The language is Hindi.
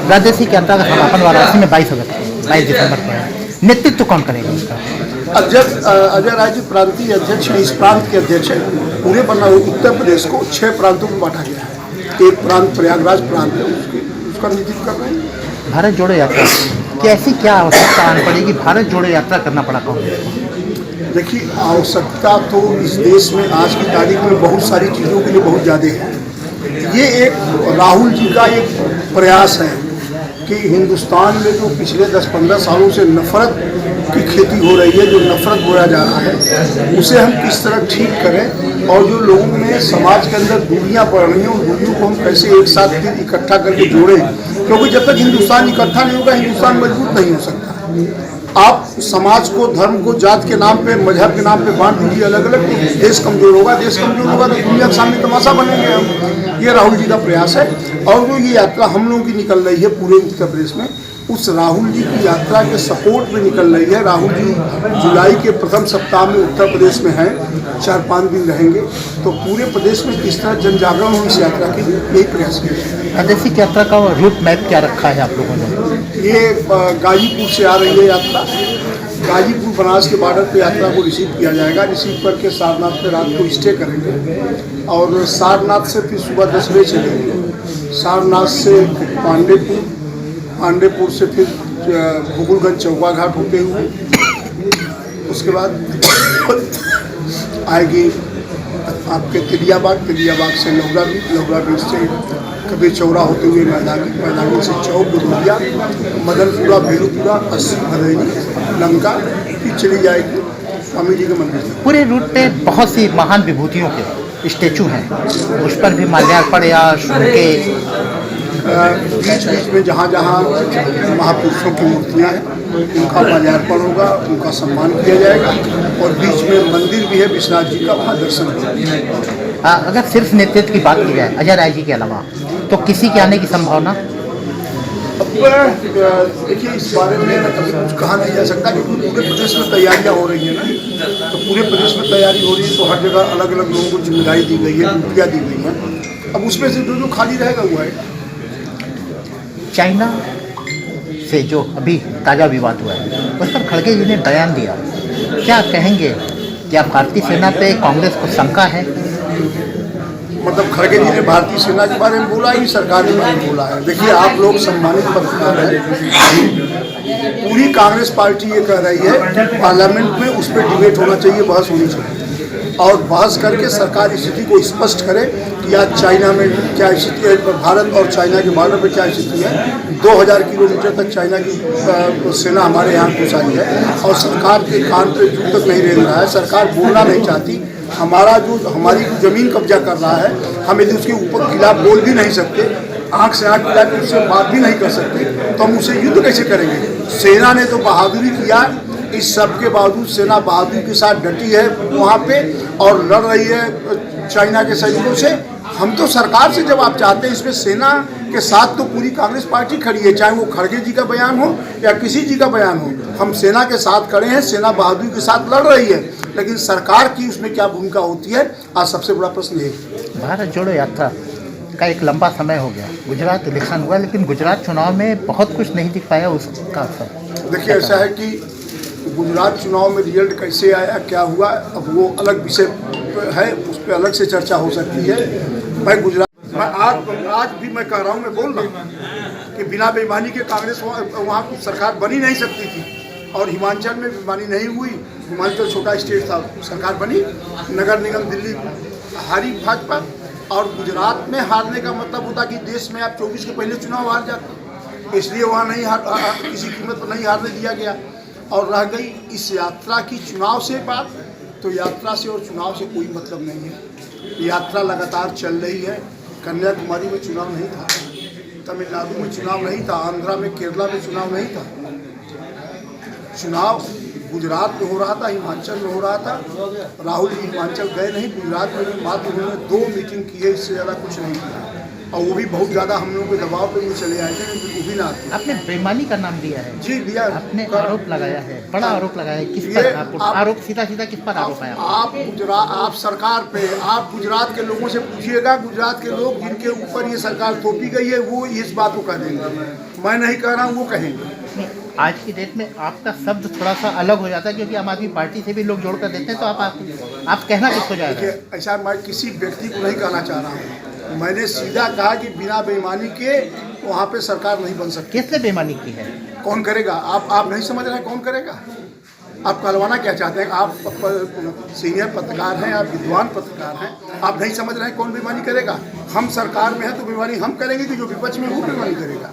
प्रादेशिक यात्रा का समापन वाराणसी में 22 दिसंबर को है। नेतृत्व कौन करेगा उसका? अध्यक्ष अजय राय जी प्रांतीय अध्यक्ष हैं, इस प्रांत के अध्यक्ष हैं। पूरे उत्तर प्रदेश को 6 प्रांतों में बांटा गया है। एक प्रांत प्रयागराज प्रांत है, उसका नेतृत्व कर रहे हैं। भारत जोड़ो यात्रा की ऐसी क्या आवश्यकता आनी पड़ेगी, भारत जोड़ो यात्रा करना पड़ा कांग्रेस को? देखिए, आवश्यकता तो इस देश में आज की तारीख में बहुत सारी चीज़ों के लिए बहुत ज़्यादा है। ये एक राहुल जी का एक प्रयास है कि हिंदुस्तान में जो पिछले 10-15 सालों से नफरत की खेती हो रही है, जो नफरत बोया जा रहा है, उसे हम किस तरह ठीक करें, और जो लोगों में समाज के अंदर दूरियां बढ़ रही हैं उन दूरियों को हम कैसे एक साथ फिर इकट्ठा करके जोड़ें। क्योंकि जब तक हिंदुस्तान इकट्ठा नहीं होगा, हिंदुस्तान मजबूत नहीं हो सकता। आप समाज को, धर्म को जात के नाम पे, मजहब के नाम पे बांट दीजिए अलग अलग, देश कमजोर होगा। देश कमजोर होगा तो दुनिया के सामने तमाशा बनेंगे हम। ये राहुल जी का प्रयास है। और जो ये यात्रा हम लोगों की निकल रही है पूरे उत्तर प्रदेश में, उस राहुल जी की यात्रा के सपोर्ट में निकल रही है। राहुल जी जुलाई के प्रथम सप्ताह में उत्तर प्रदेश में हैं, 4-5 दिन रहेंगे। तो पूरे प्रदेश में किस तरह जन जागरण हो इस यात्रा की, यही प्रयास है। प्रादेशिक यात्रा का रूट मैप क्या रखा है आप लोगों ने? ये गाजीपुर से आ रही है यात्रा। गाजीपुर बनारस के बॉर्डर पे यात्रा को रिसीव किया जाएगा। रिसीव करके सारनाथ पे रात को स्टे करेंगे और सारनाथ से फिर सुबह 10 बजे चलेंगे। सारनाथ से पांडेपुर से फिर गोकुलगंज चौका घाट होते हुए उसके बाद आएगी आपके तिलियाबाग से लौरा बीच से कबीर चौरा होते हुए मैदानी से चौक गुरुदिया, मदनपुरा, भेलूपुरा, अस्सी, भदैनी, लंका, फिर चली जाएगी स्वामी जी के मंदिर। पूरे रूट पे बहुत सी महान विभूतियों के स्टेचू हैं, उस पर भी माल्यार्पण या उनके बीच में जहाँ महापुरुषों की मूर्तियाँ हैं उनका माल्यार्पण होगा, उनका सम्मान किया जाएगा। और बीच में मंदिर भी है विश्वनाथ जी का, वहाँ दर्शन होगा। अगर सिर्फ नेतृत्व की बात की जाए अजय राय जी के अलावा, तो किसी के आने की संभावना? अब देखिए, इस बारे में अभी कुछ कहा नहीं जा सकता क्योंकि पूरे प्रदेश में तैयारियां हो रही हैं ना। तो पूरे प्रदेश में तैयारी हो रही है तो हर जगह अलग अलग लोगों को जिम्मेदारी दी गई है, ड्यूटियाँ दी गई हैं। अब उसमें से जो खाली रहेगा वो है। चाइना से जो अभी ताज़ा विवाद हुआ है उस पर खड़गे जी ने बयान दिया, क्या कहेंगे? क्या भारतीय सेना पे कांग्रेस को शंका है? मतलब खड़गे जी ने भारतीय सेना के बारे में बोला ही, सरकार के बारे में बोला है? देखिए, आप लोग सम्मानित पत्रकार हैं। पूरी कांग्रेस पार्टी ये कह रही है कि पार्लियामेंट में उस पर डिबेट होना चाहिए, बहस होनी चाहिए, और बहस करके सरकार स्थिति को स्पष्ट करे कि आज चाइना में क्या स्थिति है, भारत और चाइना के बॉर्डर पर क्या स्थिति है। 2000 किलोमीटर तक चाइना की सेना हमारे यहाँ घुस आई है और सरकार के कान पे जूं तक नहीं रेंग रहा है। सरकार बोलना नहीं चाहती। हमारी ज़मीन कब्जा कर रहा है, हम यदि उसके ऊपर खिलाफ बोल भी नहीं सकते, आँख से आँख मिला के उससे बात भी नहीं कर सकते, तो हम उससे युद्ध कैसे करेंगे? सेना ने तो बहादुरी किया, इस सब के बावजूद सेना बहादुरी के साथ डटी है वहाँ पे और लड़ रही है चाइना के सैनिकों से। हम तो सरकार से जवाब चाहते हैं, इसमें सेना के साथ तो पूरी कांग्रेस पार्टी खड़ी है, चाहे वो खड़गे जी का बयान हो या किसी जी का बयान हो। हम सेना के साथ खड़े हैं, सेना बहादुरी के साथ लड़ रही है, लेकिन सरकार की उसमें क्या भूमिका होती है, आज सबसे बड़ा प्रश्न ये है। भारत जोड़ो यात्रा का एक लंबा समय हो गया, गुजरात इलेक्शन हुआ, लेकिन गुजरात चुनाव में बहुत कुछ नहीं दिख पाया उसका असर। देखिए, ऐसा है कि गुजरात चुनाव में रिजल्ट कैसे आया, क्या हुआ, अब वो अलग विषय है, उस पर अलग से चर्चा हो सकती है। मैं आज भी मैं कह रहा हूँ, मैं बोल रहा हूँ कि बिना बेईमानी के कांग्रेस वहाँ कुछ सरकार बनी नहीं सकती थी। और हिमाचल में बेईमानी नहीं हुई, हिमाचल छोटा स्टेट था, सरकार बनी। नगर निगम दिल्ली हारी भाजपा, और गुजरात में हारने का मतलब होता कि देश में आप 24 के पहले चुनाव हार जाते, इसलिए वहाँ नहीं किसी कीमत पर नहीं हारने दिया गया। और रह गई इस यात्रा की चुनाव से बात, तो यात्रा से और चुनाव से कोई मतलब नहीं है। यात्रा लगातार चल रही है। कन्याकुमारी में चुनाव नहीं था, तमिलनाडु में चुनाव नहीं था, आंध्रा में, केरला में चुनाव नहीं था। चुनाव गुजरात में हो रहा था, हिमाचल में हो रहा था। राहुल जी हिमाचल गए नहीं, गुजरात में भी मात्र उन्होंने 2 मीटिंग की है, इससे ज़्यादा कुछ नहीं किया। और वो भी बहुत ज़्यादा हम लोगों के दबाव पे वो चले आए थे, लेकिन वो भी ना आते। आपने बेईमानी का नाम दिया है, जी दिया। आपने आरोप लगाया है, बड़ा आरोप लगाया है, किस ये पर आपको आप- आरोप, सीधा सीधा किस पर आरोप है आपका? आप सरकार पे, आप गुजरात के लोगों से पूछिएगा, गुजरात के लोग जिनके ऊपर ये सरकार थोपी गई है वो इस बात को कह देंगे, मैं नहीं कह रहा हूँ, वो कहेंगे। नहीं, आज की डेट में आपका शब्द थोड़ा सा अलग हो जाता है, क्योंकि आम आदमी पार्टी से भी लोग जोड़कर देते हैं, तो आप कहना किसको जा रहे हैं? देखिए ऐसा मैं किसी व्यक्ति को नहीं कहना चाह रहा हूँ, मैंने सीधा कहा कि बिना बेईमानी के वहाँ पे सरकार नहीं बन सकती। किसने बेईमानी की है? कौन करेगा? आप नहीं समझ रहे हैं कौन करेगा? आप कहलवाना क्या चाहते हैं? आप सीनियर पत्रकार हैं, आप विद्वान पत्रकार हैं, आप नहीं समझ रहे हैं कौन बेईमानी करेगा? हम सरकार में हैं तो बेईमानी हम करेंगे कि जो विपक्ष में वो बेईमानी करेगा?